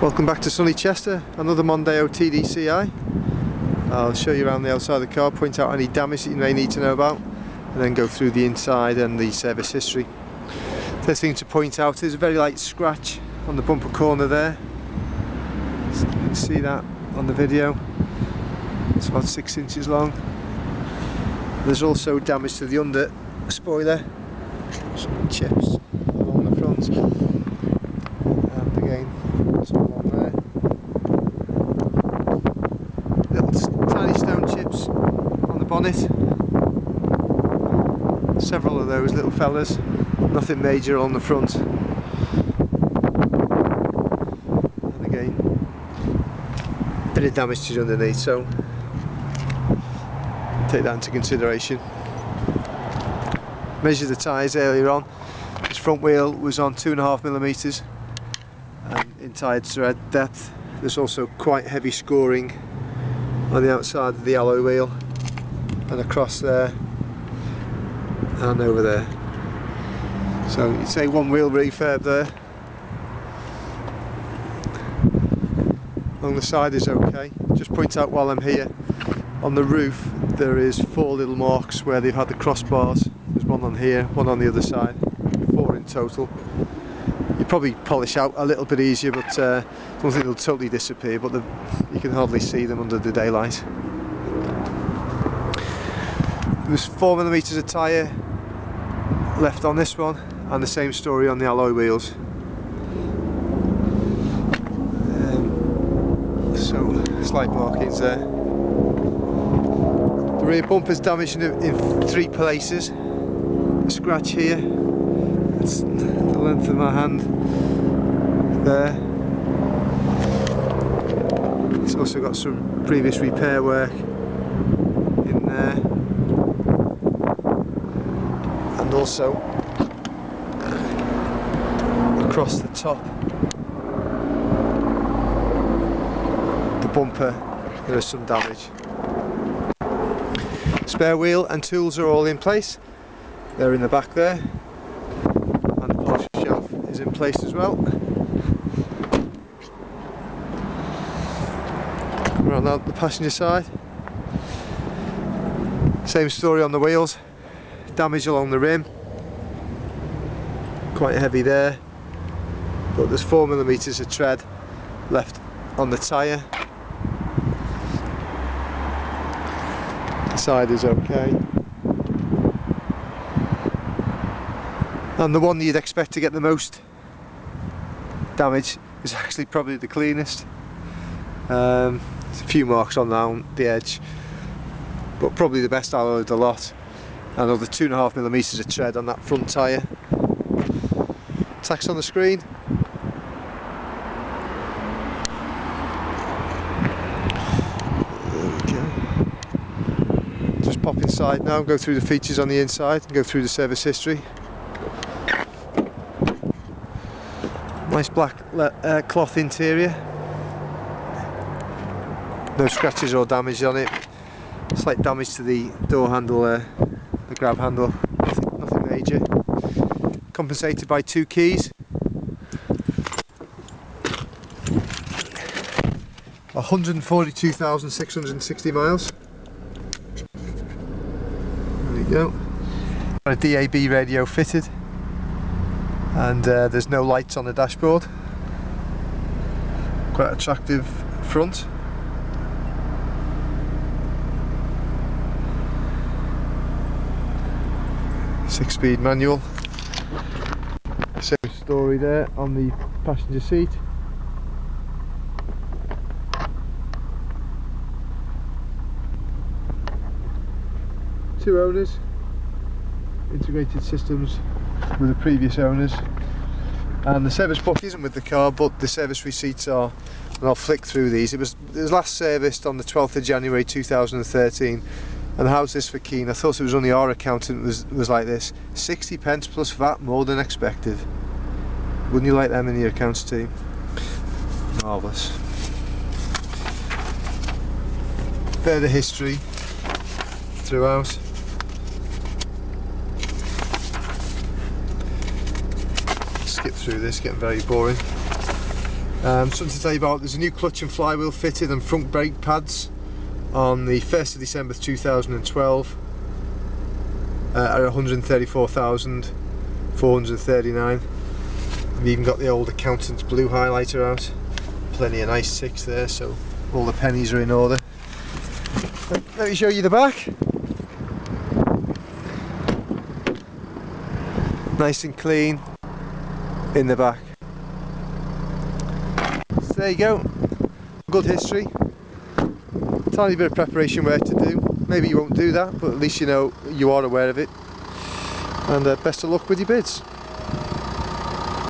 Welcome back to sunny Chester, another Mondeo TDCI. I'll show you around the outside of the car, point out any damage that you may need to know about, and then go through the inside and the service history. First thing to point out is a very light scratch on the bumper corner there. So you can see that on the video. It's about 6 inches long. There's also damage to the under spoiler, some chips along the front, and again some along there. Little tiny stone chips on the bonnet, several of those little fellas, nothing major on the front. And again, a bit of damage to underneath, so take that into consideration. Measured the tyres earlier on. This front wheel was on 2.5mm, and in tyre tread depth there's also quite heavy scoring on the outside of the alloy wheel and across there and over there. So you'd say one wheel refurb there. Along the side is okay. Just point out while I'm here, on the roof there is 4 little marks where they've had the crossbars. There's one on here, one on the other side, 4 in total. You probably polish out a little bit easier, but I don't think they'll totally disappear, but you can hardly see them under the daylight. There's 4mm of tyre left on this one, and the same story on the alloy wheels. So slight markings there. The rear bumper's damaged in 3 places. A scratch here, it's the length of my hand there. It's also got some previous repair work in there, and also across the top the bumper there is some damage. Spare wheel and tools are all in place. They're in the back there, and the polish shelf is in place as well. Around the passenger side, same story on the wheels. Damage along the rim, quite heavy there, but there's 4mm of tread left on the tyre. The side is okay. And the one you'd expect to get the most damage is actually probably the cleanest. There's a few marks on down the edge, but probably the best alloy of the lot. Another 2.5mm of tread on that front tyre. Text on the screen. There we go. Just pop inside now and go through the features on the inside and go through the service history. Nice black cloth interior, no scratches or damage on it. Slight damage to the door handle there, the grab handle, nothing major. Compensated by 2 keys. 142,660 miles. There you go. Got a DAB radio fitted. And there's no lights on the dashboard. Quite attractive front. Six-speed manual. Same story there on the passenger seat. Two owners. Integrated systems with the previous owners, and the service book isn't with the car, but the service receipts are, and I'll flick through these. It was last serviced on the 12th of January 2013, and how's this for keen? I thought it was only our accountant was like this. 60 pence plus VAT, more than expected. Wouldn't you like them in your accounts team? Marvellous. Further history throughout. Skip through this, getting very boring. Something to tell you about, there's a new clutch and flywheel fitted and front brake pads on the 1st of December 2012 at 134,439. We've even got the old accountant's blue highlighter out. Plenty of nice ticks there, so all the pennies are in order. Let me show you the back. Nice and clean in the back. So there you go. Good history. Tiny bit of preparation work to do. Maybe you won't do that, but at least you know you are aware of it. And best of luck with your bids.